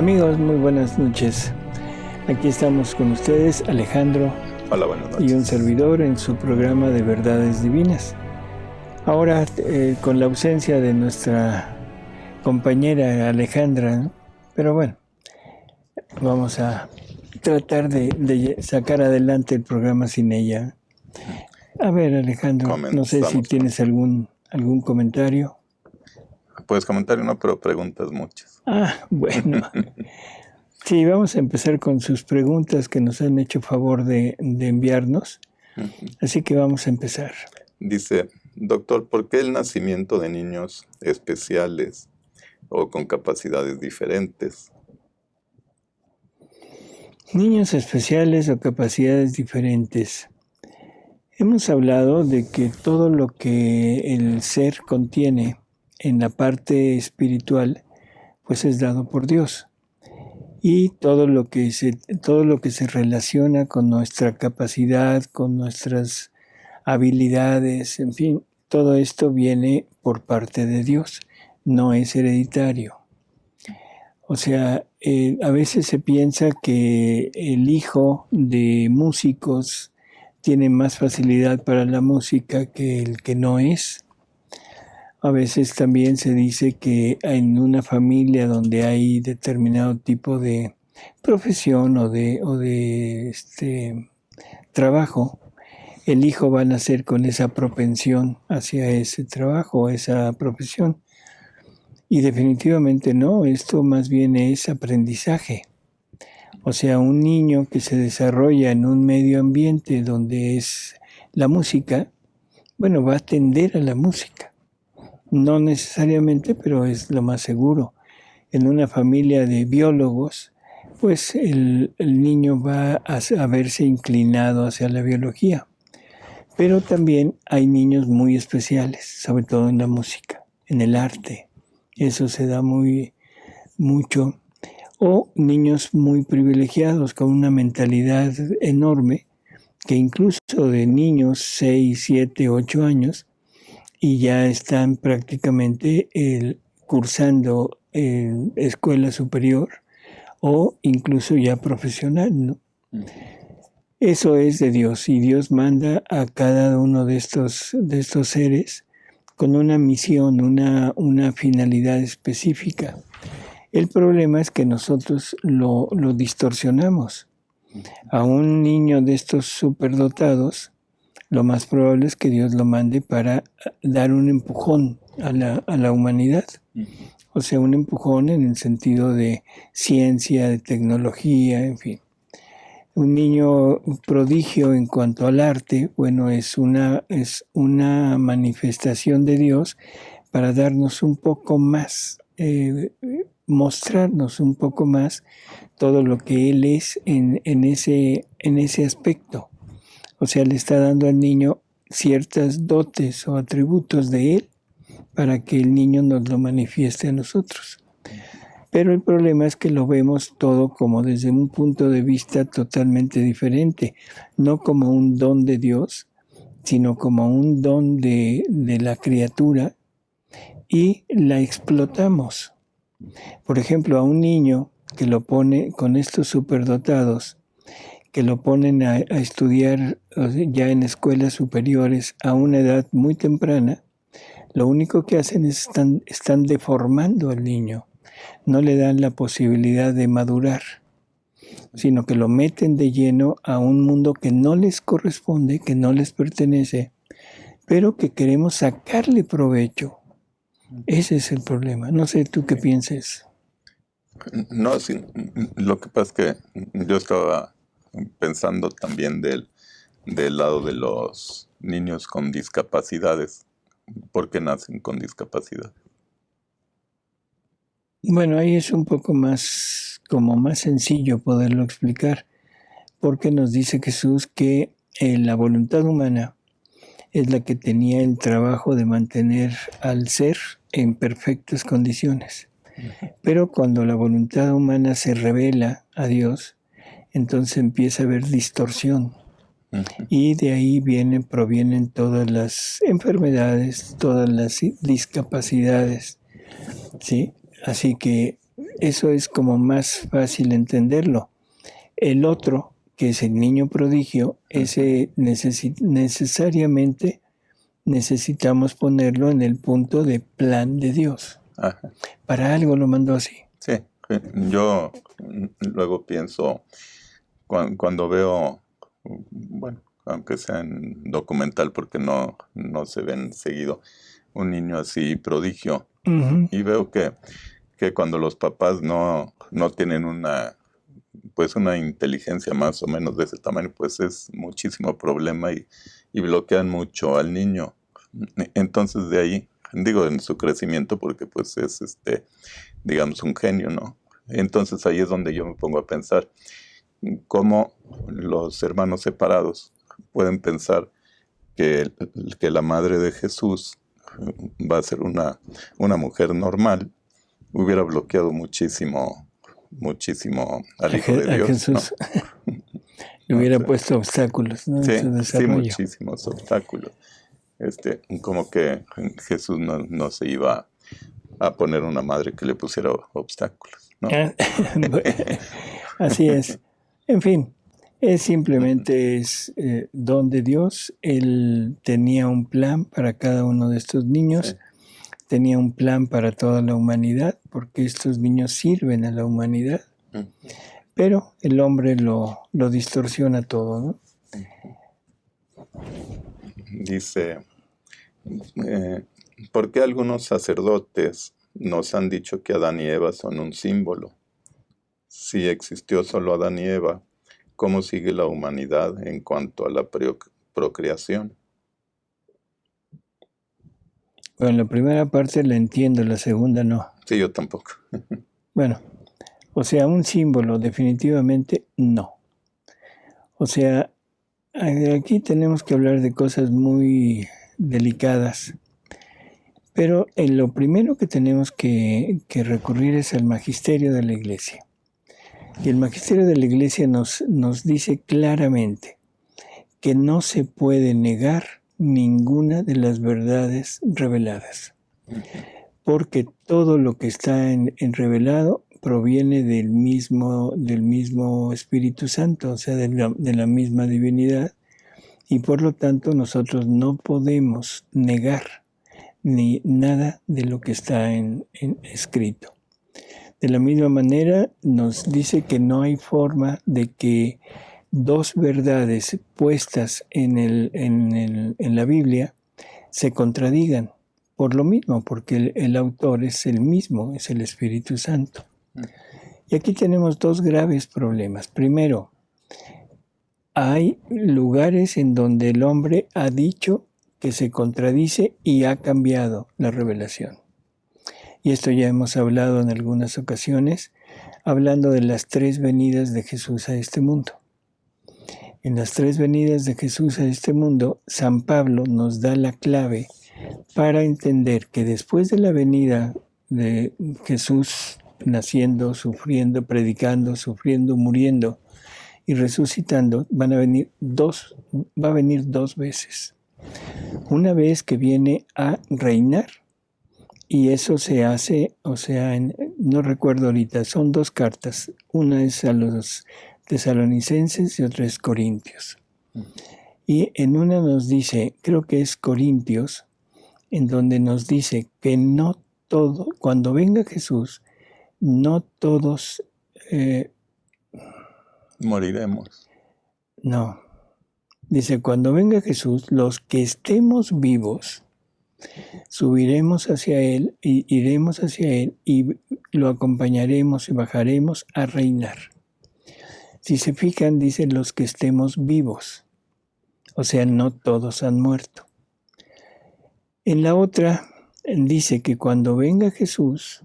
Amigos, muy buenas noches. Aquí estamos con ustedes, Alejandro. Hola, buenas noches. Y un servidor en su programa de Verdades Divinas. Ahora, con la ausencia de nuestra compañera Alejandra, ¿no? Pero bueno, vamos a tratar de sacar adelante el programa sin ella. A ver, Alejandro, no sé si tienes algún comentario. Pues comentario no, pero preguntas muchas. Bueno. Sí, vamos a empezar con sus preguntas que nos han hecho favor de enviarnos. Así que vamos a empezar. Dice, doctor, ¿por qué el nacimiento de niños especiales o con capacidades diferentes? Niños especiales o capacidades diferentes. Hemos hablado de que todo lo que el ser contiene en la parte espiritual, pues es dado por Dios. Y todo lo que se relaciona con nuestra capacidad, con nuestras habilidades, en fin, todo esto viene por parte de Dios, no es hereditario. O sea, a veces se piensa que el hijo de músicos tiene más facilidad para la música que el que no es. A veces también se dice que en una familia donde hay determinado tipo de profesión o de trabajo, el hijo va a nacer con esa propensión hacia ese trabajo, esa profesión. Y definitivamente no, esto más bien es aprendizaje. O sea, un niño que se desarrolla en un medio ambiente donde es la música, bueno, va a tender a la música. No necesariamente, pero es lo más seguro. En una familia de biólogos, pues el niño va a verse inclinado hacia la biología. Pero también hay niños muy especiales, sobre todo en la música, en el arte. Eso se da mucho. O niños muy privilegiados con una mentalidad enorme, que incluso de niños 6, 7, 8 años, y ya están prácticamente cursando en escuela superior o incluso ya profesional, ¿no? Eso es de Dios, y Dios manda a cada uno de estos seres con una misión, una finalidad específica. El problema es que nosotros lo distorsionamos. A un niño de estos superdotados, lo más probable es que Dios lo mande para dar un empujón a la humanidad. O sea, un empujón en el sentido de ciencia, de tecnología, en fin. Un niño prodigio en cuanto al arte, bueno, es una manifestación de Dios para darnos un poco más, mostrarnos un poco más todo lo que Él es en ese aspecto. O sea, le está dando al niño ciertas dotes o atributos de Él para que el niño nos lo manifieste a nosotros. Pero el problema es que lo vemos todo como desde un punto de vista totalmente diferente, no como un don de Dios, sino como un don de la criatura, y la explotamos. Por ejemplo, a un niño que lo pone con estos superdotados, que lo ponen a estudiar ya en escuelas superiores a una edad muy temprana, lo único que hacen es están deformando al niño. No le dan la posibilidad de madurar, sino que lo meten de lleno a un mundo que no les corresponde, que no les pertenece, pero que queremos sacarle provecho. Ese es el problema. No sé tú qué pienses. No, sí, lo que pasa es que yo estaba pensando también del lado de los niños con discapacidades. ¿Por qué nacen con discapacidad? Bueno, ahí es un poco más sencillo poderlo explicar, porque nos dice Jesús que la voluntad humana es la que tenía el trabajo de mantener al ser en perfectas condiciones. Pero cuando la voluntad humana se revela a Dios, entonces empieza a haber distorsión. Y de ahí provienen todas las enfermedades, todas las discapacidades, ¿sí? Así que eso es como más fácil entenderlo. El otro, que es el niño prodigio, ese necesariamente necesitamos ponerlo en el punto de plan de Dios. Ajá. Para algo lo mandó así. Sí, yo luego pienso, cuando veo, bueno, aunque sea en documental porque no se ven seguido, un niño así prodigio, Ujú. y veo que cuando los papás no tienen una inteligencia más o menos de ese tamaño, pues es muchísimo problema y bloquean mucho al niño. Entonces de ahí, digo, en su crecimiento, porque pues es digamos, un genio, ¿no? Entonces ahí es donde yo me pongo a pensar cómo los hermanos separados pueden pensar que la madre de Jesús va a ser una mujer normal. Hubiera bloqueado muchísimo al Hijo de A Dios, Jesús ¿no? le O hubiera sea, puesto obstáculos, ¿no? En sí, su sí, desarrollo. muchísimos obstáculos. Como que Jesús no se iba a poner una madre que le pusiera obstáculos, ¿no? Así es. En fin, simplemente don de Dios. Él tenía un plan para cada uno de estos niños. Sí. Tenía un plan para toda la humanidad, porque estos niños sirven a la humanidad. Pero el hombre lo distorsiona todo, ¿no? Dice, ¿por qué algunos sacerdotes nos han dicho que Adán y Eva son un símbolo? Si existió solo Adán y Eva, ¿cómo sigue la humanidad en cuanto a la procreación? Bueno, la primera parte la entiendo, la segunda no. Sí, yo tampoco. Bueno, o sea, un símbolo definitivamente no. O sea, aquí tenemos que hablar de cosas muy delicadas. Pero lo primero que tenemos que recurrir es al magisterio de la Iglesia. Y el magisterio de la Iglesia nos dice claramente que no se puede negar ninguna de las verdades reveladas. Porque todo lo que está en revelado proviene del mismo Espíritu Santo, o sea, de la misma divinidad. Y por lo tanto nosotros no podemos negar ni nada de lo que está en escrito. De la misma manera nos dice que no hay forma de que dos verdades puestas en la Biblia se contradigan. Por lo mismo, porque el autor es el mismo, es el Espíritu Santo. Y aquí tenemos dos graves problemas. Primero, hay lugares en donde el hombre ha dicho que se contradice y ha cambiado la revelación. Y esto ya hemos hablado en algunas ocasiones, hablando de las tres venidas de Jesús a este mundo. En las tres venidas de Jesús a este mundo, San Pablo nos da la clave para entender que después de la venida de Jesús naciendo, sufriendo, predicando, sufriendo, muriendo y resucitando, va a venir dos veces. Una vez que viene a reinar, y eso se hace, o sea, no recuerdo ahorita, son dos cartas. Una es a los tesalonicenses y otra es Corintios. Y en una nos dice, creo que es Corintios, en donde nos dice que no todo, cuando venga Jesús, no todos moriremos. No. Dice, cuando venga Jesús, los que estemos vivos, subiremos hacia Él, y iremos hacia Él y lo acompañaremos y bajaremos a reinar. Si se fijan, dice los que estemos vivos. O sea, no todos han muerto. En la otra, dice que cuando venga Jesús,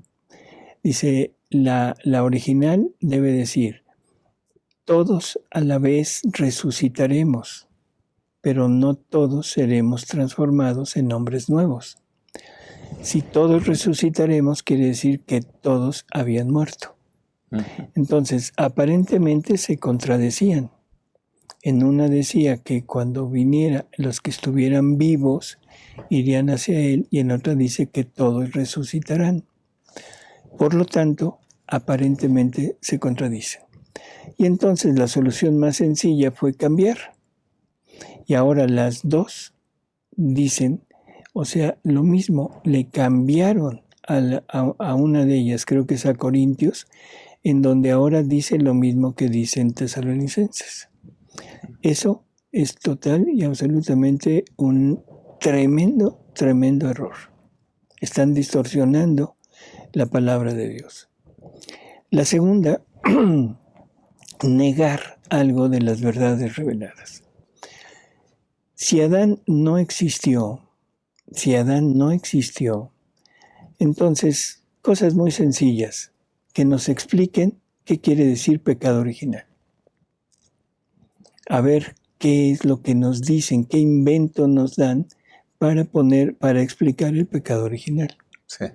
dice, la original debe decir, todos a la vez resucitaremos, pero no todos seremos transformados en hombres nuevos. Si todos resucitaremos, quiere decir que todos habían muerto. Entonces, aparentemente se contradecían. En una decía que cuando viniera los que estuvieran vivos irían hacia Él, y en otra dice que todos resucitarán. Por lo tanto, aparentemente se contradicen. Y entonces la solución más sencilla fue cambiar. Y ahora las dos dicen, o sea, lo mismo, le cambiaron a una de ellas, creo que es a Corintios, en donde ahora dice lo mismo que dicen Tesalonicenses. Eso es total y absolutamente un tremendo, tremendo error. Están distorsionando la palabra de Dios. La segunda, negar algo de las verdades reveladas. Si Adán no existió, entonces cosas muy sencillas que nos expliquen qué quiere decir pecado original. A ver qué es lo que nos dicen, qué invento nos dan para explicar el pecado original. Sí.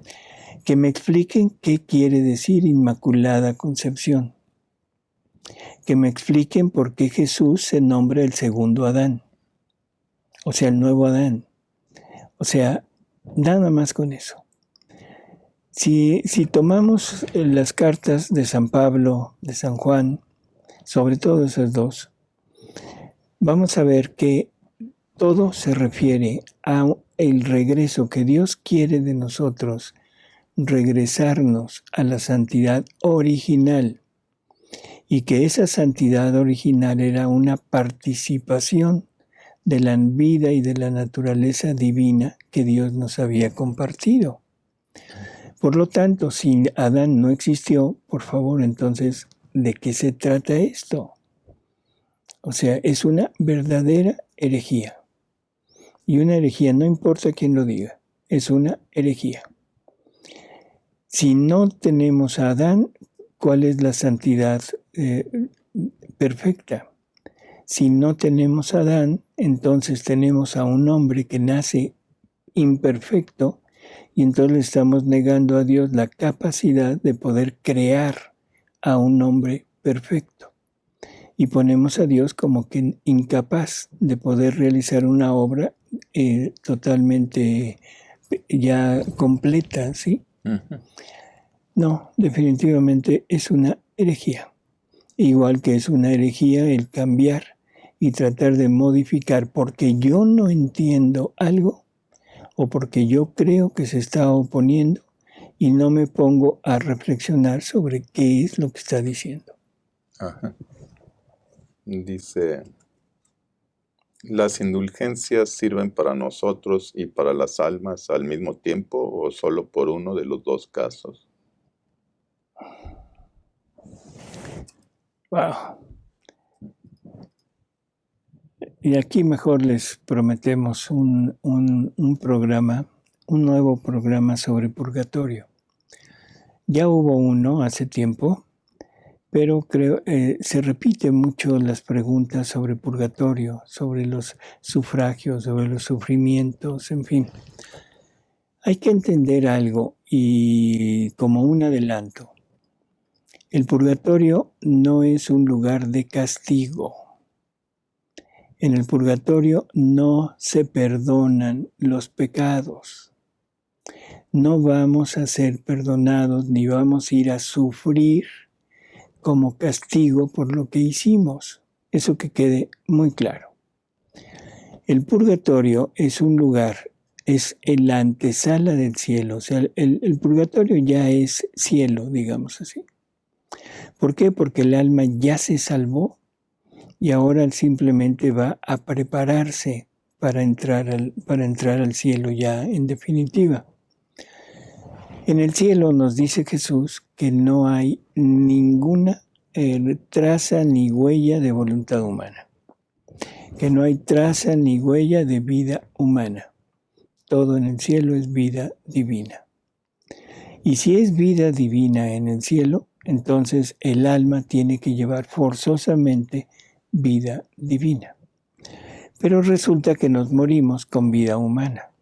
Que me expliquen qué quiere decir Inmaculada Concepción. Que me expliquen por qué Jesús se nombra el segundo Adán. O sea, el nuevo Adán. O sea, nada más con eso. Si tomamos las cartas de San Pablo, de San Juan, sobre todo esas dos, vamos a ver que todo se refiere a el regreso que Dios quiere de nosotros, regresarnos a la santidad original, y que esa santidad original era una participación de la vida y de la naturaleza divina que Dios nos había compartido. Por lo tanto, si Adán no existió, por favor, entonces, ¿de qué se trata esto? O sea, es una verdadera herejía. Y una herejía, no importa quién lo diga, es una herejía. Si no tenemos a Adán, ¿cuál es la santidad perfecta? Si no tenemos a Adán, entonces tenemos a un hombre que nace imperfecto y entonces le estamos negando a Dios la capacidad de poder crear a un hombre perfecto. Y ponemos a Dios como que incapaz de poder realizar una obra totalmente ya completa, ¿sí? Uh-huh. No, definitivamente es una herejía. Igual que es una herejía el cambiar y tratar de modificar porque yo no entiendo algo o porque yo creo que se está oponiendo y no me pongo a reflexionar sobre qué es lo que está diciendo. Ajá. Dice, ¿las indulgencias sirven para nosotros y para las almas al mismo tiempo o solo por uno de los dos casos? Wow. Y aquí mejor les prometemos un programa, un nuevo programa sobre purgatorio. Ya hubo uno hace tiempo, pero creo se repiten mucho las preguntas sobre purgatorio, sobre los sufragios, sobre los sufrimientos, en fin. Hay que entender algo y como un adelanto. El purgatorio no es un lugar de castigo. En el purgatorio no se perdonan los pecados. No vamos a ser perdonados ni vamos a ir a sufrir como castigo por lo que hicimos. Eso que quede muy claro. El purgatorio es un lugar, es la antesala del cielo. O sea, el purgatorio ya es cielo, digamos así. ¿Por qué? Porque el alma ya se salvó y ahora simplemente va a prepararse para entrar al cielo ya en definitiva. En el cielo nos dice Jesús que no hay ninguna traza ni huella de voluntad humana, que no hay traza ni huella de vida humana. Todo en el cielo es vida divina. Y si es vida divina en el cielo, entonces el alma tiene que llevar forzosamente vida divina. Pero resulta que nos morimos con vida humana.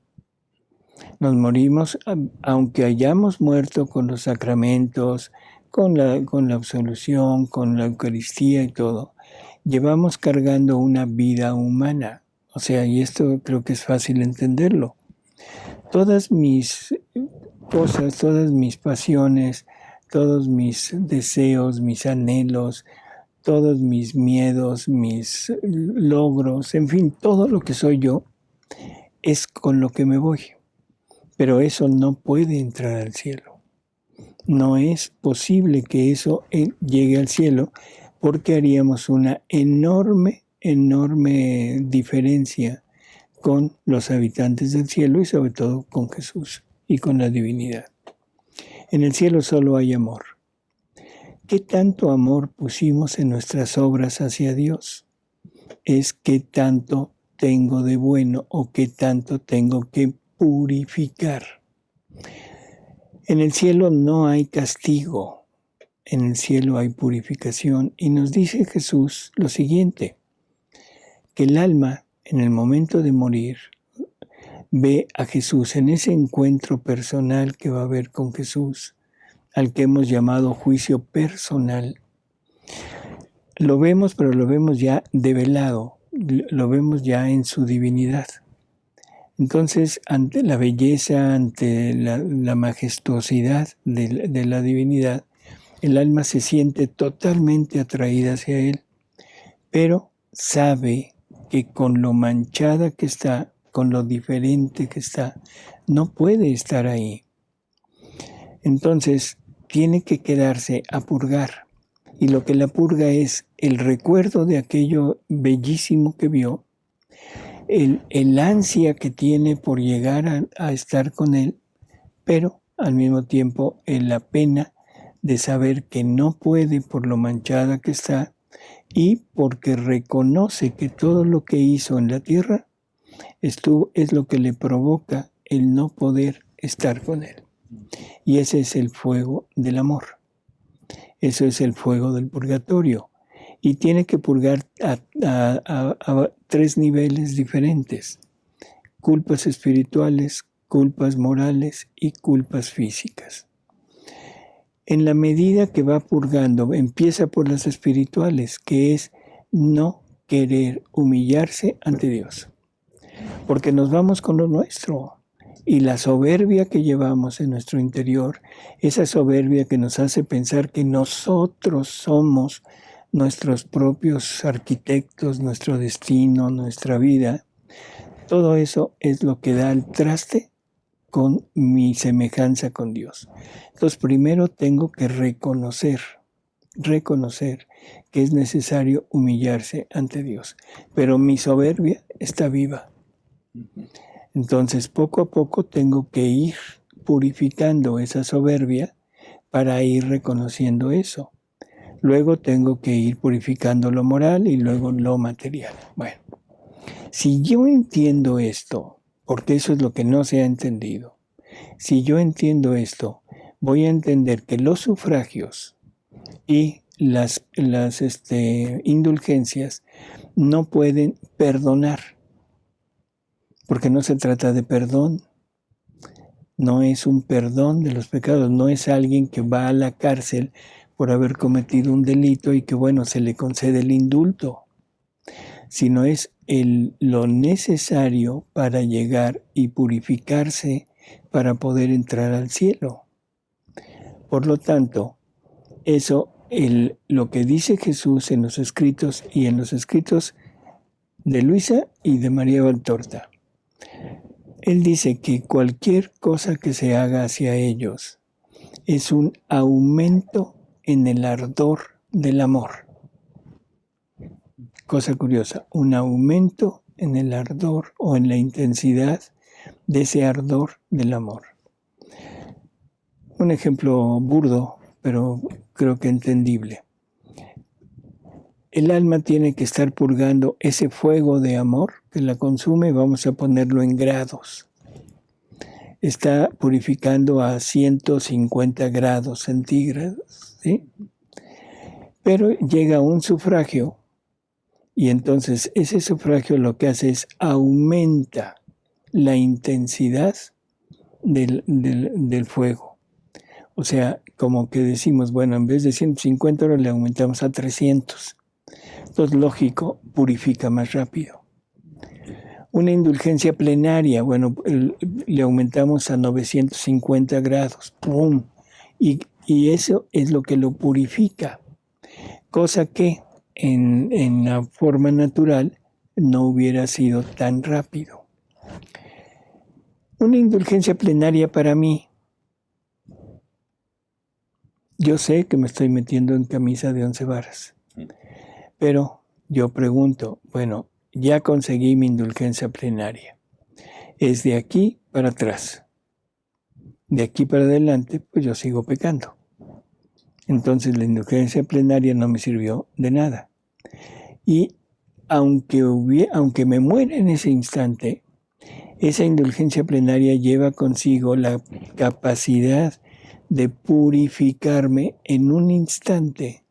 Nos morimos, aunque hayamos muerto con los sacramentos, con la absolución, con la Eucaristía y todo, llevamos cargando una vida humana. O sea, y esto creo que es fácil entenderlo. Todas mis cosas, todas mis pasiones, todos mis deseos, mis anhelos, todos mis miedos, mis logros, en fin, todo lo que soy yo es con lo que me voy. Pero eso no puede entrar al cielo. No es posible que eso llegue al cielo porque haríamos una enorme diferencia con los habitantes del cielo y sobre todo con Jesús y con la divinidad. En el cielo solo hay amor. ¿Qué tanto amor pusimos en nuestras obras hacia Dios? Es qué tanto tengo de bueno o qué tanto tengo que purificar. En el cielo no hay castigo, en el cielo hay purificación y nos dice Jesús lo siguiente, que el alma en el momento de morir ve a Jesús en ese encuentro personal que va a haber con Jesús, al que hemos llamado juicio personal. Lo vemos, pero lo vemos ya develado, lo vemos ya en su divinidad. Entonces, ante la belleza, ante la majestuosidad de la divinidad, el alma se siente totalmente atraída hacia él, pero sabe que con lo manchada que está, con lo diferente que está, no puede estar ahí. Entonces, tiene que quedarse a purgar. Y lo que la purga es el recuerdo de aquello bellísimo que vio, el ansia que tiene por llegar a estar con él, pero al mismo tiempo la pena de saber que no puede por lo manchada que está y porque reconoce que todo lo que hizo en la tierra es lo que le provoca el no poder estar con él. Y ese es el fuego del amor. Eso es el fuego del purgatorio. Y tiene que purgar a 3 niveles diferentes. Culpas espirituales, culpas morales y culpas físicas. En la medida que va purgando, empieza por las espirituales, que es no querer humillarse ante Dios. Porque nos vamos con lo nuestro. Y la soberbia que llevamos en nuestro interior, esa soberbia que nos hace pensar que nosotros somos nuestros propios arquitectos, nuestro destino, nuestra vida, todo eso es lo que da el traste con mi semejanza con Dios. Entonces, primero tengo que reconocer que es necesario humillarse ante Dios. Pero mi soberbia está viva. Entonces, poco a poco tengo que ir purificando esa soberbia para ir reconociendo eso. Luego tengo que ir purificando lo moral y luego lo material. Bueno, si yo entiendo esto, porque eso es lo que no se ha entendido, si yo entiendo esto, voy a entender que los sufragios y las indulgencias no pueden perdonar. Porque no se trata de perdón, no es un perdón de los pecados, no es alguien que va a la cárcel por haber cometido un delito y que bueno, se le concede el indulto, sino es lo necesario para llegar y purificarse para poder entrar al cielo. Por lo tanto, eso, lo que dice Jesús en los escritos y en los escritos de Luisa y de María Valtorta, él dice que cualquier cosa que se haga hacia ellos es un aumento en el ardor del amor. Cosa curiosa, un aumento en el ardor o en la intensidad de ese ardor del amor. Un ejemplo burdo, pero creo que entendible. El alma tiene que estar purgando ese fuego de amor que la consume, vamos a ponerlo en grados. Está purificando a 150 grados centígrados, ¿sí? Pero llega un sufragio y entonces ese sufragio lo que hace es aumenta la intensidad del fuego. O sea, como que decimos, bueno, en vez de 150 ahora le aumentamos a 300. Entonces, lógico, purifica más rápido. Una indulgencia plenaria, bueno, le aumentamos a 950 grados, ¡pum! Y y eso es lo que lo purifica, cosa que en la forma natural no hubiera sido tan rápido. Una indulgencia plenaria para mí, yo sé que me estoy metiendo en camisa de 11 varas, pero yo pregunto, bueno, ya conseguí mi indulgencia plenaria. Es de aquí para atrás. De aquí para adelante, pues yo sigo pecando. Entonces la indulgencia plenaria no me sirvió de nada. Y aunque me muera en ese instante, esa indulgencia plenaria lleva consigo la capacidad de purificarme en un instante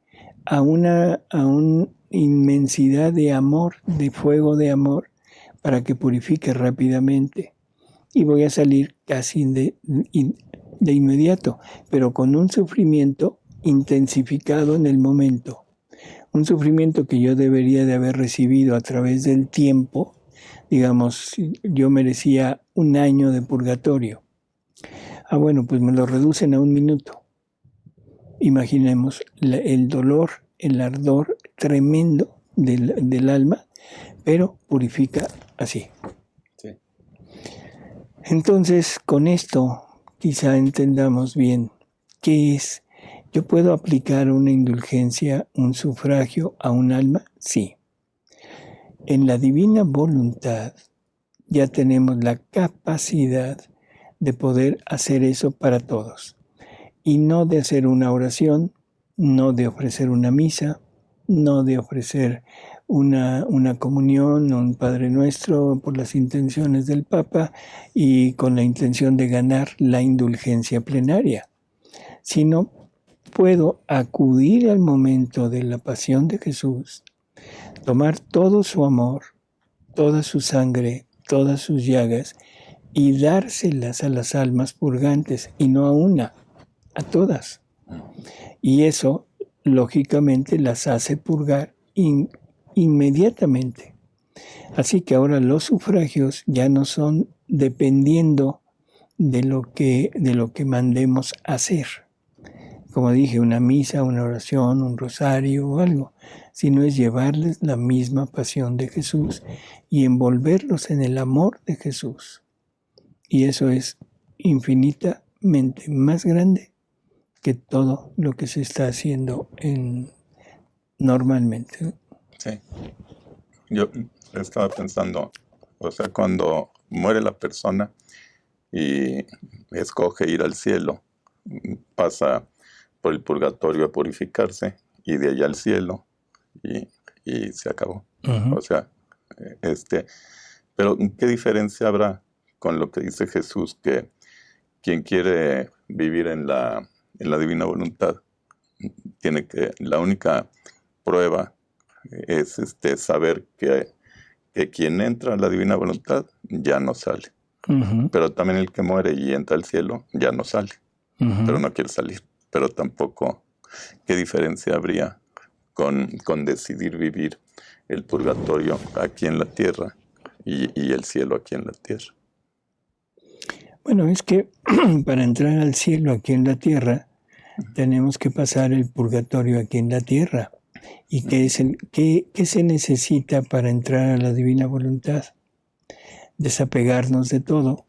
a una inmensidad de amor, de fuego de amor, para que purifique rápidamente. Y voy a salir casi de inmediato, pero con un sufrimiento intensificado en el momento. Un sufrimiento que yo debería de haber recibido a través del tiempo. Digamos, yo merecía 1 año de purgatorio. Bueno, pues me lo reducen a 1 minuto. Imaginemos el dolor, el ardor tremendo del alma, pero purifica así. Sí. Entonces, con esto quizá entendamos bien qué es. ¿Yo puedo aplicar una indulgencia, un sufragio a un alma? Sí. En la divina voluntad ya tenemos la capacidad de poder hacer eso para todos. Y no de hacer una oración, no de ofrecer una misa, no de ofrecer una comunión, un Padre Nuestro por las intenciones del Papa y con la intención de ganar la indulgencia plenaria, sino puedo acudir al momento de la pasión de Jesús, tomar todo su amor, toda su sangre, todas sus llagas y dárselas a las almas purgantes y no a una, a todas. Y eso, lógicamente, las hace purgar inmediatamente. Así que ahora los sufragios ya no son dependiendo de lo que mandemos hacer. Como dije, una misa, una oración, un rosario o algo, sino es llevarles la misma pasión de Jesús y envolverlos en el amor de Jesús. Y eso es infinitamente más grande que todo lo que se está haciendo normalmente. Sí. Yo estaba pensando, o sea, cuando muere la persona y escoge ir al cielo, pasa por el purgatorio a purificarse y de allá al cielo y se acabó. Uh-huh. O sea, pero ¿qué diferencia habrá con lo que dice Jesús, que quien quiere vivir en la divina voluntad tiene que, la única prueba es saber que quien entra a la divina voluntad ya no sale. Uh-huh. Pero también el que muere y entra al cielo ya no sale. Uh-huh. Pero no quiere salir. Pero tampoco, ¿qué diferencia habría con decidir vivir el purgatorio aquí en la tierra y el cielo aquí en la tierra? Bueno, es que para entrar al cielo aquí en la tierra, tenemos que pasar el purgatorio aquí en la tierra. ¿Y qué se necesita para entrar a la divina voluntad? Desapegarnos de todo,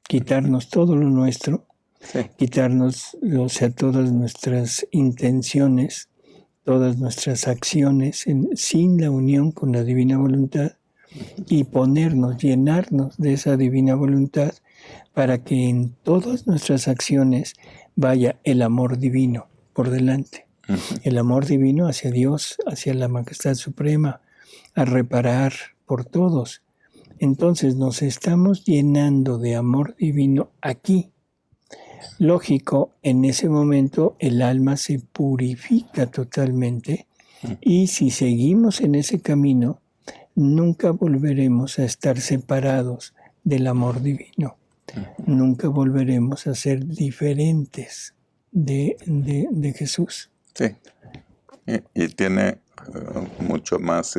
quitarnos todo lo nuestro, sí. Quitarnos, o sea, todas nuestras intenciones, todas nuestras acciones sin la unión con la divina voluntad y ponernos, llenarnos de esa divina voluntad para que en todas nuestras acciones vaya el amor divino por delante. Uh-huh. El amor divino hacia Dios, hacia la majestad suprema, a reparar por todos. Entonces nos estamos llenando de amor divino aquí. Lógico, en ese momento el alma se purifica totalmente y si seguimos en ese camino, nunca volveremos a estar separados del amor divino. Nunca volveremos a ser diferentes de Jesús. Sí, y tiene mucho más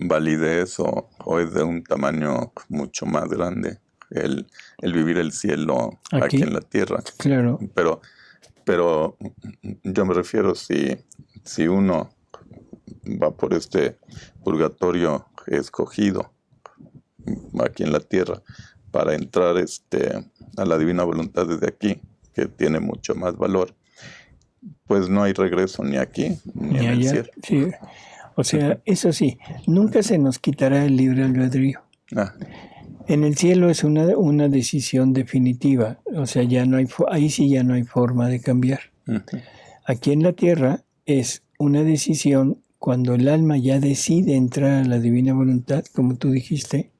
validez o es de un tamaño mucho más grande el vivir el cielo aquí en la tierra. Claro. Pero yo me refiero si uno va por este purgatorio escogido aquí en la tierra para entrar a la divina voluntad desde aquí, que tiene mucho más valor, pues no hay regreso ni aquí ni en el cielo. Sí. O sea, eso sí, nunca se nos quitará el libre albedrío. En el cielo es una decisión definitiva, o sea, ahí sí ya no hay forma de cambiar. Aquí en la tierra es una decisión cuando el alma ya decide entrar a la divina voluntad, como tú dijiste.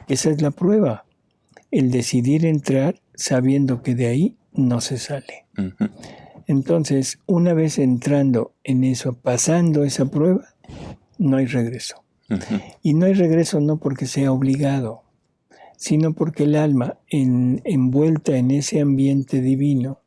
Esa es la prueba, el decidir entrar sabiendo que de ahí no se sale. Entonces, una vez entrando en eso, pasando esa prueba, no hay regreso. Y no hay regreso no porque sea obligado, sino porque el alma, envuelta en ese ambiente divino,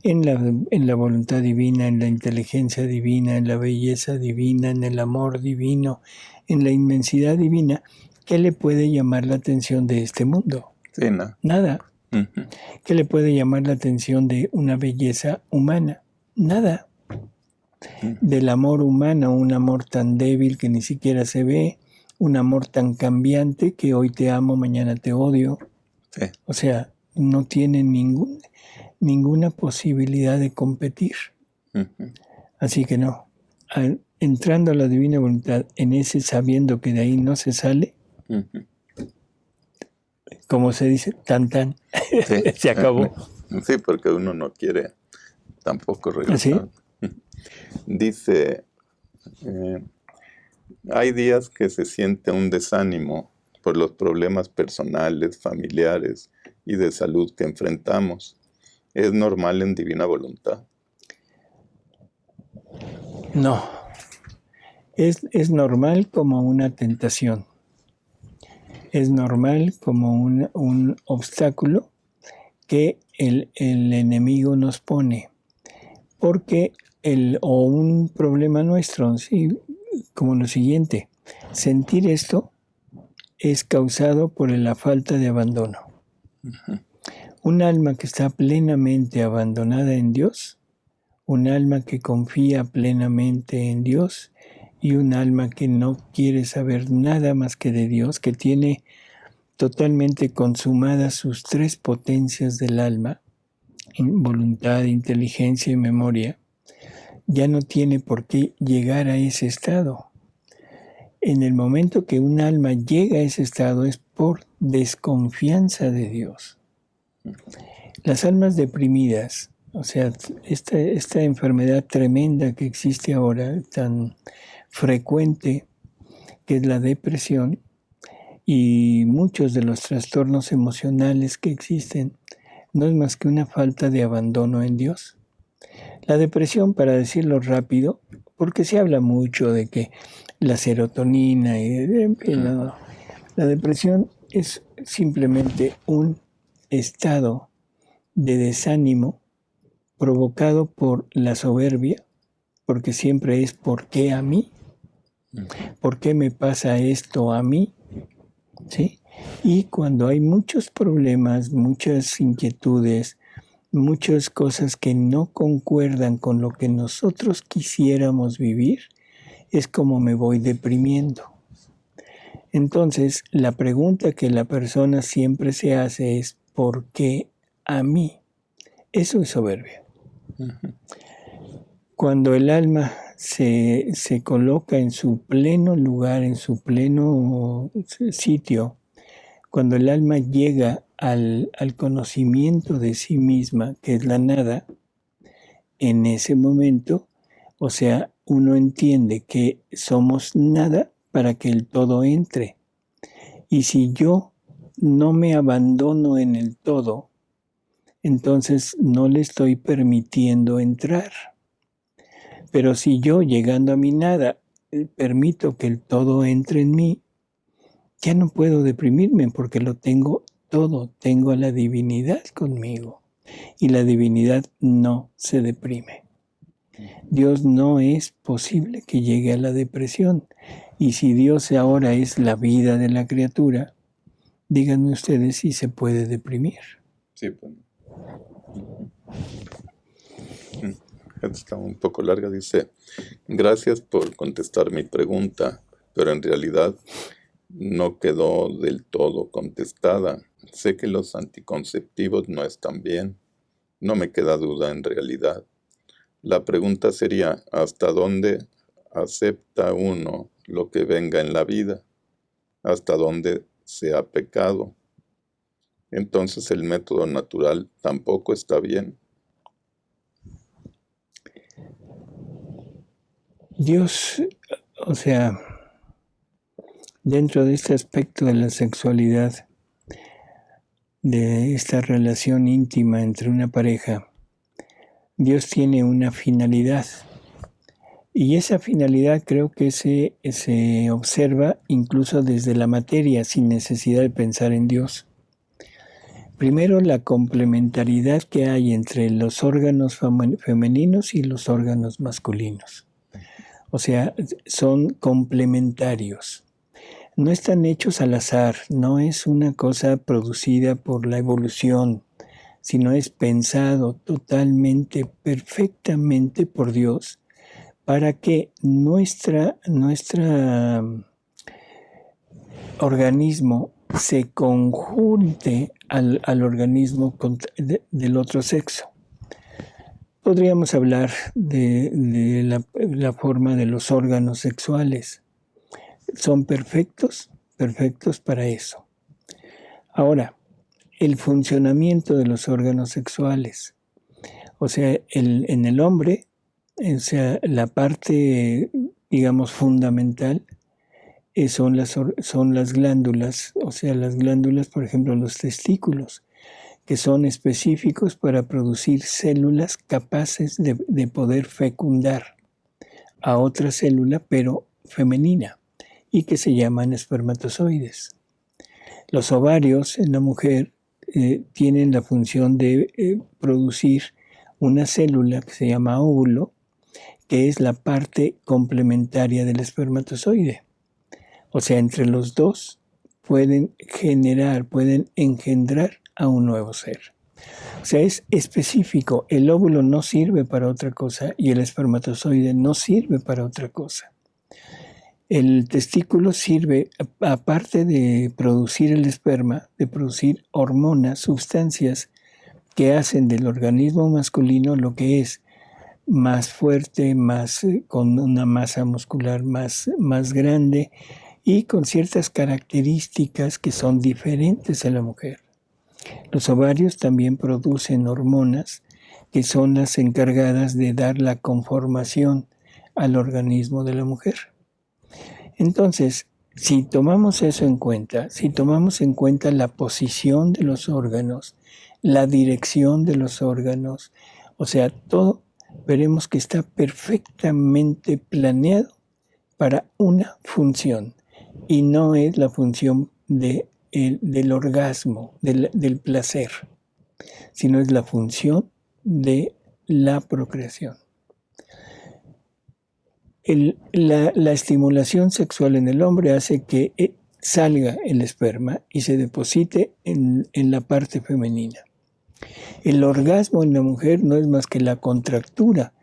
en la voluntad divina, en la inteligencia divina, en la belleza divina, en el amor divino, en la inmensidad divina, ¿qué le puede llamar la atención de este mundo? Sí, no. Nada. ¿Qué le puede llamar la atención de una belleza humana? Nada. Del amor humano, un amor tan débil que ni siquiera se ve, un amor tan cambiante que hoy te amo, mañana te odio. Sí. O sea, no tiene ninguna posibilidad de competir. Así que no. Entrando a la divina voluntad, en ese sabiendo que de ahí no se sale, como se dice, tan. Sí. Se acabó. Sí, porque uno no quiere tampoco regresar. ¿Sí? Dice, hay días que se siente un desánimo por los problemas personales, familiares y de salud que enfrentamos. ¿Es normal en divina voluntad? No. Es normal como una tentación. Es normal como un obstáculo que el enemigo nos pone. Porque o un problema nuestro, ¿sí? Como lo siguiente, sentir esto es causado por la falta de abandono. Un alma que está plenamente abandonada en Dios, un alma que confía plenamente en Dios y un alma que no quiere saber nada más que de Dios, que tiene totalmente consumadas sus tres potencias del alma, voluntad, inteligencia y memoria, ya no tiene por qué llegar a ese estado. En el momento que un alma llega a ese estado es por desconfianza de Dios. Las almas deprimidas, o sea, esta enfermedad tremenda que existe ahora, tan frecuente, que es la depresión, y muchos de los trastornos emocionales que existen, no es más que una falta de abandono en Dios. La depresión, para decirlo rápido, porque se habla mucho de que la serotonina la depresión es simplemente un estado de desánimo provocado por la soberbia, porque siempre es ¿por qué a mí? ¿Por qué me pasa esto a mí? ¿Sí? Y cuando hay muchos problemas, muchas inquietudes, muchas cosas que no concuerdan con lo que nosotros quisiéramos vivir, es como me voy deprimiendo. Entonces, la pregunta que la persona siempre se hace es ¿por qué a mí? Eso es soberbia. Cuando el alma se coloca en su pleno lugar, en su pleno sitio, cuando el alma llega al conocimiento de sí misma, que es la nada, en ese momento, o sea, uno entiende que somos nada para que el todo entre. Y si yo no me abandono en el todo, entonces no le estoy permitiendo entrar. Pero si yo, llegando a mi nada, permito que el todo entre en mí, ya no puedo deprimirme porque lo tengo todo, tengo a la divinidad conmigo. Y la divinidad no se deprime. Dios no es posible que llegue a la depresión. Y si Dios ahora es la vida de la criatura, díganme ustedes si se puede deprimir. Sí, pues. Esta está un poco larga, dice, gracias por contestar mi pregunta, pero en realidad no quedó del todo contestada. Sé que los anticonceptivos no están bien, no me queda duda en realidad. La pregunta sería, ¿hasta dónde acepta uno lo que venga en la vida? ¿Hasta dónde sea pecado? Entonces el método natural tampoco está bien. Dios, o sea, dentro de este aspecto de la sexualidad, de esta relación íntima entre una pareja, Dios tiene una finalidad. Y esa finalidad creo que se observa incluso desde la materia, sin necesidad de pensar en Dios. Primero, la complementariedad que hay entre los órganos femeninos y los órganos masculinos. O sea, son complementarios. No están hechos al azar, no es una cosa producida por la evolución, sino es pensado totalmente, perfectamente por Dios para que nuestro organismo se conjunte al organismo del otro sexo. Podríamos hablar de la forma de los órganos sexuales. Son perfectos para eso. Ahora, el funcionamiento de los órganos sexuales. O sea, en el hombre, o sea, la parte, digamos, fundamental son las glándulas, o sea, las glándulas, por ejemplo, los testículos, que son específicos para producir células capaces de poder fecundar a otra célula, pero femenina, y que se llaman espermatozoides. Los ovarios en la mujer tienen la función de producir una célula que se llama óvulo, que es la parte complementaria del espermatozoide. O sea, entre los dos pueden engendrar a un nuevo ser. O sea, es específico. El óvulo no sirve para otra cosa y el espermatozoide no sirve para otra cosa. El testículo sirve, aparte de producir el esperma, de producir hormonas, sustancias que hacen del organismo masculino lo que es más fuerte, con una masa muscular más grande y con ciertas características que son diferentes a la mujer. Los ovarios también producen hormonas que son las encargadas de dar la conformación al organismo de la mujer. Entonces, si tomamos eso en cuenta, si tomamos en cuenta la posición de los órganos, la dirección de los órganos, o sea, todo, veremos que está perfectamente planeado para una función y no es la función del orgasmo, del placer, sino es la función de la procreación. La estimulación sexual en el hombre hace que salga el esperma y se deposite en la parte femenina. El orgasmo en la mujer no es más que la contractura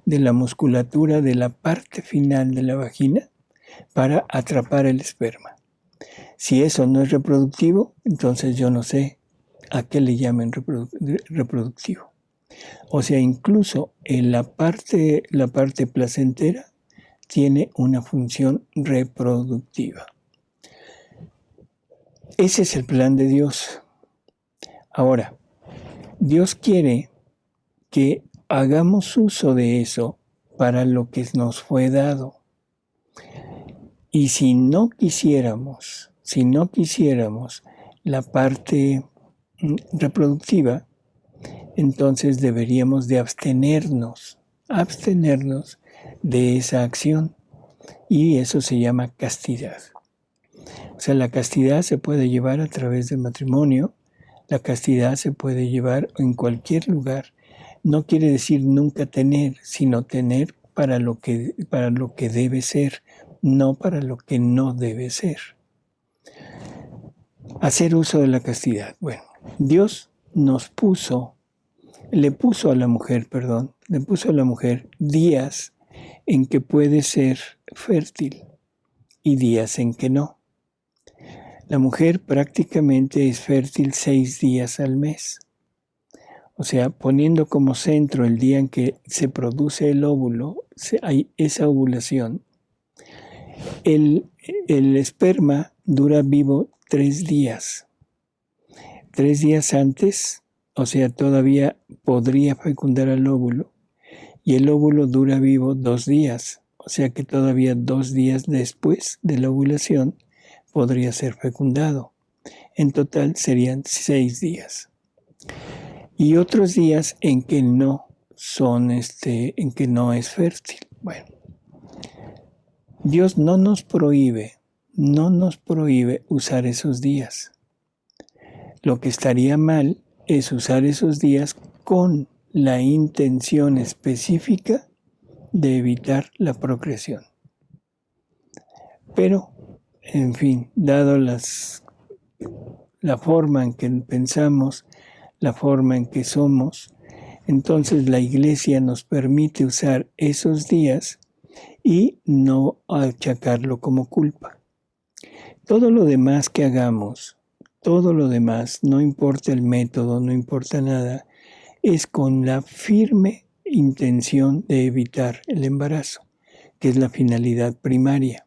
de la musculatura de la parte final de la vagina para atrapar el esperma. Si eso no es reproductivo, entonces yo no sé a qué le llamen reproductivo. O sea, incluso en la parte placentera tiene una función reproductiva. Ese es el plan de Dios. Ahora, Dios quiere que hagamos uso de eso para lo que nos fue dado. Y si no quisiéramos la parte reproductiva, entonces deberíamos de abstenernos de esa acción. Y eso se llama castidad. O sea, la castidad se puede llevar a través del matrimonio, la castidad se puede llevar en cualquier lugar. No quiere decir nunca tener, sino tener para lo que debe ser, no para lo que no debe ser. Hacer uso de la castidad. Bueno, Dios le puso a la mujer días en que puede ser fértil y días en que no. La mujer prácticamente es fértil 6 días al mes. O sea, poniendo como centro el día en que se produce el óvulo, hay esa ovulación. El esperma dura vivo 3 días. 3 días antes, o sea, todavía podría fecundar al óvulo. Y el óvulo dura vivo 2 días. O sea que todavía 2 días después de la ovulación podría ser fecundado. En total serían 6 días. Y otros días en que no en que no es fértil. Bueno, Dios no nos prohíbe usar esos días. Lo que estaría mal es usar esos días con la intención específica de evitar la procreación. Pero, en fin, dado la forma en que pensamos, la forma en que somos, entonces la Iglesia nos permite usar esos días y no achacarlo como culpa. Todo lo demás que hagamos, todo lo demás, no importa el método, no importa nada, es con la firme intención de evitar el embarazo, que es la finalidad primaria,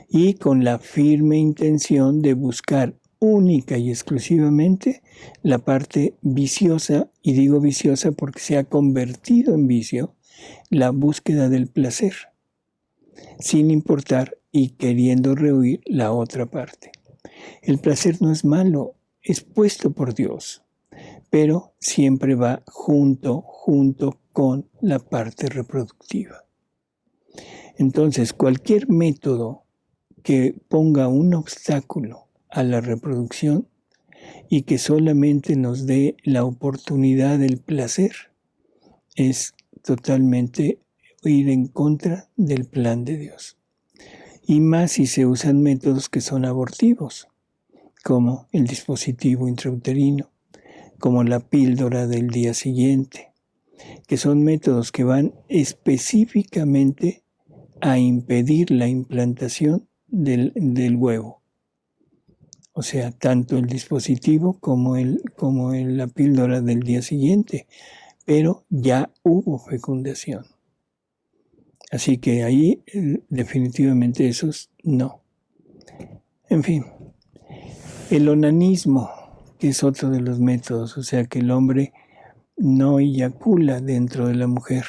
y con la firme intención de buscar única y exclusivamente la parte viciosa, y digo viciosa porque se ha convertido en vicio, la búsqueda del placer, sin importar y queriendo rehuir la otra parte. El placer no es malo, es puesto por Dios, pero siempre va junto con la parte reproductiva. Entonces, cualquier método que ponga un obstáculo a la reproducción y que solamente nos dé la oportunidad del placer es totalmente ir en contra del plan de Dios. Y más si se usan métodos que son abortivos, como el dispositivo intrauterino, como la píldora del día siguiente, que son métodos que van específicamente a impedir la implantación del huevo. O sea, tanto el dispositivo como la píldora del día siguiente, pero ya hubo fecundación. Así que ahí definitivamente esos no. En fin, el onanismo, que es otro de los métodos, o sea que el hombre no eyacula dentro de la mujer,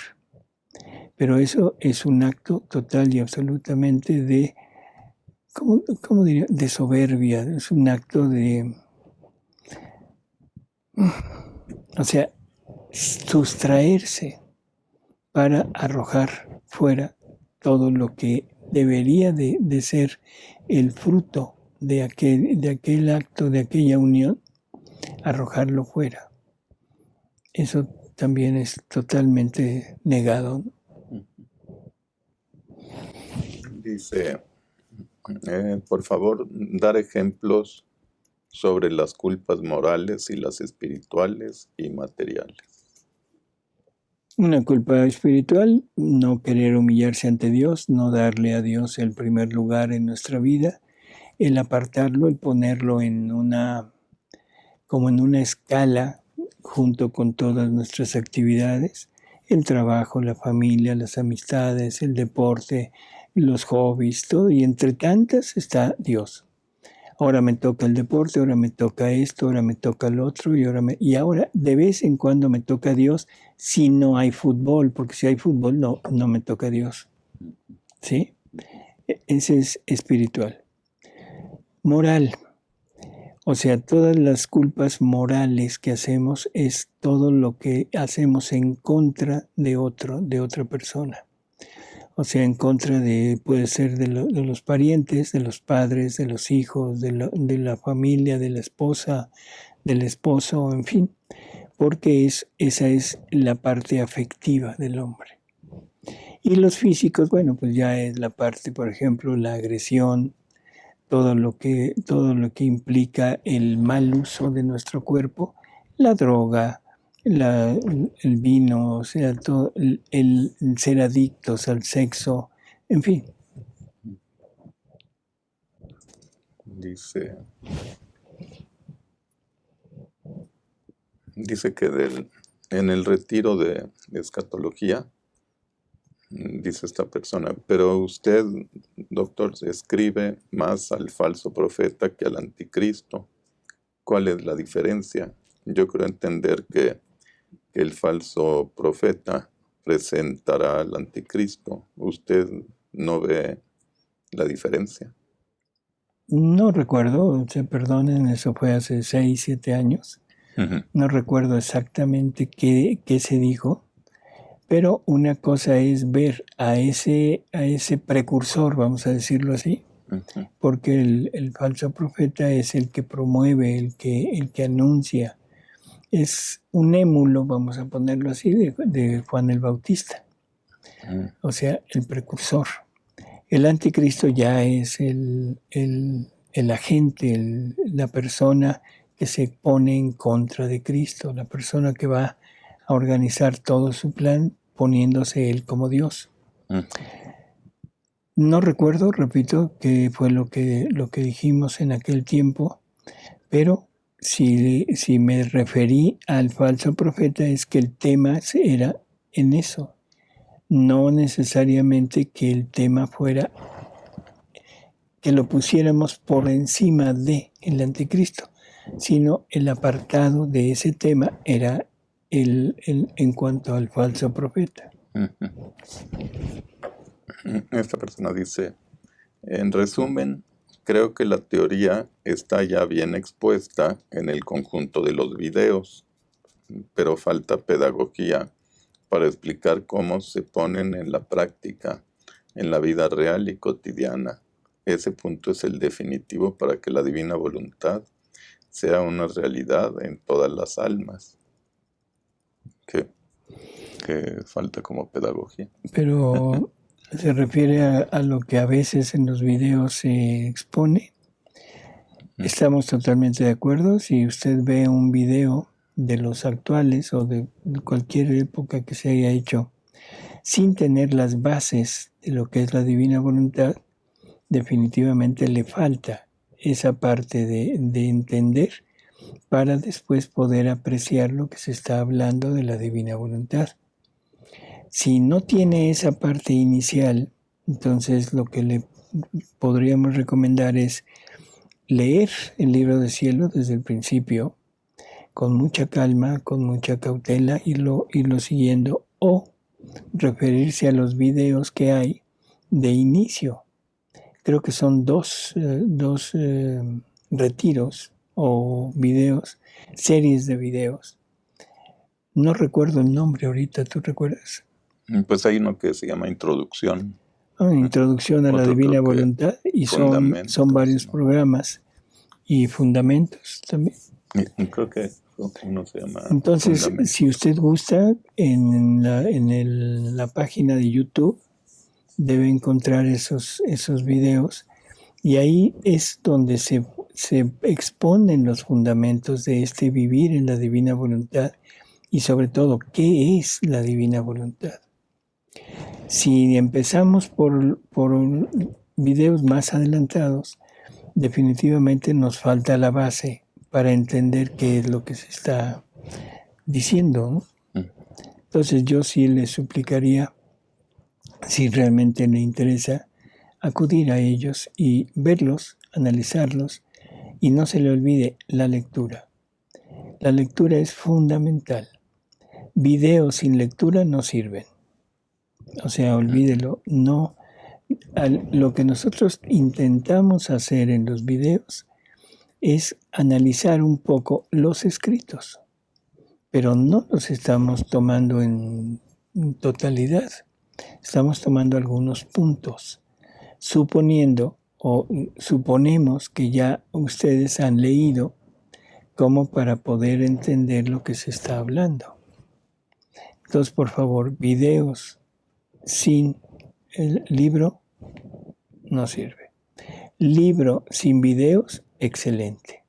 pero eso es un acto total y absolutamente de, ¿cómo diría? De soberbia, es un acto de, o sea, sustraerse para arrojar fuera todo lo que debería de ser el fruto de aquel acto, de aquella unión, arrojarlo fuera. Eso también es totalmente negado. Dice, por favor, dar ejemplos sobre las culpas morales y las espirituales y materiales. Una culpa espiritual, no querer humillarse ante Dios, no darle a Dios el primer lugar en nuestra vida, el apartarlo, el ponerlo como en una escala junto con todas nuestras actividades, el trabajo, la familia, las amistades, el deporte, los hobbies, todo, y entre tantas está Dios. Ahora me toca el deporte, ahora me toca esto, ahora me toca el otro, y ahora de vez en cuando me toca Dios si no hay fútbol, porque si hay fútbol no me toca Dios. ¿Sí? Ese es espiritual. Moral. O sea, todas las culpas morales que hacemos es todo lo que hacemos en contra de otra persona. O sea, en contra puede ser de los parientes, de los padres, de los hijos, de la familia, de la esposa, del esposo, en fin, porque esa es la parte afectiva del hombre. Y los físicos, bueno, pues ya es la parte, por ejemplo, la agresión, todo lo que implica el mal uso de nuestro cuerpo, la droga, el vino, o sea, todo el ser adictos al sexo, en fin. Dice que en el retiro de escatología, dice esta persona, pero usted, doctor, se escribe más al falso profeta que al anticristo. ¿Cuál es la diferencia? Yo creo entender que el falso profeta presentará al anticristo. ¿Usted no ve la diferencia? No recuerdo, se perdonen, eso fue hace 6, 7 años. No recuerdo exactamente qué se dijo, pero una cosa es ver a ese precursor, vamos a decirlo así, porque el falso profeta es el que promueve, el que anuncia. Es un émulo, vamos a ponerlo así, de Juan el Bautista. O sea, el precursor. El anticristo ya es el agente, la persona que se pone en contra de Cristo, la persona que va a organizar todo su plan poniéndose él como Dios. No recuerdo, repito, qué fue lo que dijimos en aquel tiempo, pero si me referí al falso profeta es que el tema era en eso, no necesariamente que el tema fuera que lo pusiéramos por encima de el anticristo, sino el apartado de ese tema era en cuanto al falso profeta. Esta persona dice, en resumen, creo que la teoría está ya bien expuesta en el conjunto de los videos, pero falta pedagogía para explicar cómo se ponen en la práctica, en la vida real y cotidiana. Ese punto es el definitivo para que la divina voluntad sea una realidad en todas las almas. Que falta como pedagogía. Pero se refiere a lo que a veces en los videos se expone. Estamos totalmente de acuerdo. Si usted ve un video de los actuales o de cualquier época que se haya hecho sin tener las bases de lo que es la divina voluntad, definitivamente le falta esa parte de entender para después poder apreciar lo que se está hablando de la divina voluntad. Si no tiene esa parte inicial, entonces lo que le podríamos recomendar es leer el libro de cielo desde el principio, con mucha calma, con mucha cautela, irlo siguiendo, o referirse a los videos que hay de inicio. Creo que son dos retiros o videos, series de videos. No recuerdo el nombre ahorita, ¿tú recuerdas? Pues hay uno que se llama Introducción. Introducción a la Divina Voluntad, y son varios programas, y Fundamentos también. Creo que uno se llama Entonces, si usted gusta, en la página de YouTube debe encontrar esos videos, y ahí es donde se exponen los fundamentos de este vivir en la divina voluntad, y sobre todo, ¿qué es la divina voluntad? Si empezamos por videos más adelantados, definitivamente nos falta la base para entender qué es lo que se está diciendo, ¿no? Entonces yo sí le suplicaría, si realmente le interesa, acudir a ellos y verlos, analizarlos, y no se le olvide la lectura. La lectura es fundamental. Videos sin lectura no sirven. O sea, olvídelo. No, lo que nosotros intentamos hacer en los videos es analizar un poco los escritos, pero no los estamos tomando en totalidad. Estamos tomando algunos puntos, suponiendo o suponemos que ya ustedes han leído como para poder entender lo que se está hablando. Entonces, por favor, videos sin el libro no sirve. Libro sin videos, excelente.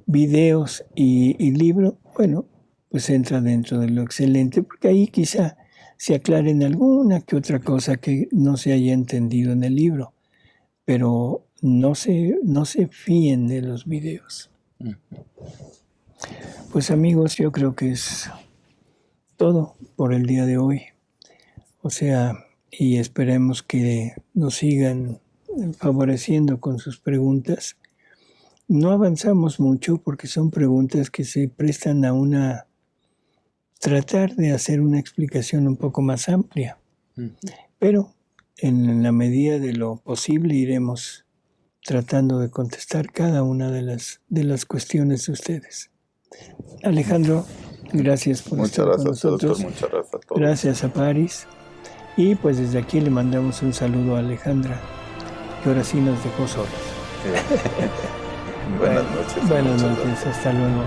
Videos y libro, bueno, pues entra dentro de lo excelente, porque ahí quizá se aclaren alguna que otra cosa que no se haya entendido en el libro, pero no se fíen de los videos. Pues amigos, yo creo que es todo por el día de hoy. O sea, y esperemos que nos sigan favoreciendo con sus preguntas. No avanzamos mucho porque son preguntas que se prestan a tratar de hacer una explicación un poco más amplia. Pero en la medida de lo posible iremos tratando de contestar cada una de las cuestiones de ustedes. Alejandro, gracias por estar con nosotros. Doctor, muchas gracias a todos. Gracias a Paris. Y pues desde aquí le mandamos un saludo a Alejandra, que ahora sí nos dejó solos. Buenas noches. Buenas noches, hasta luego.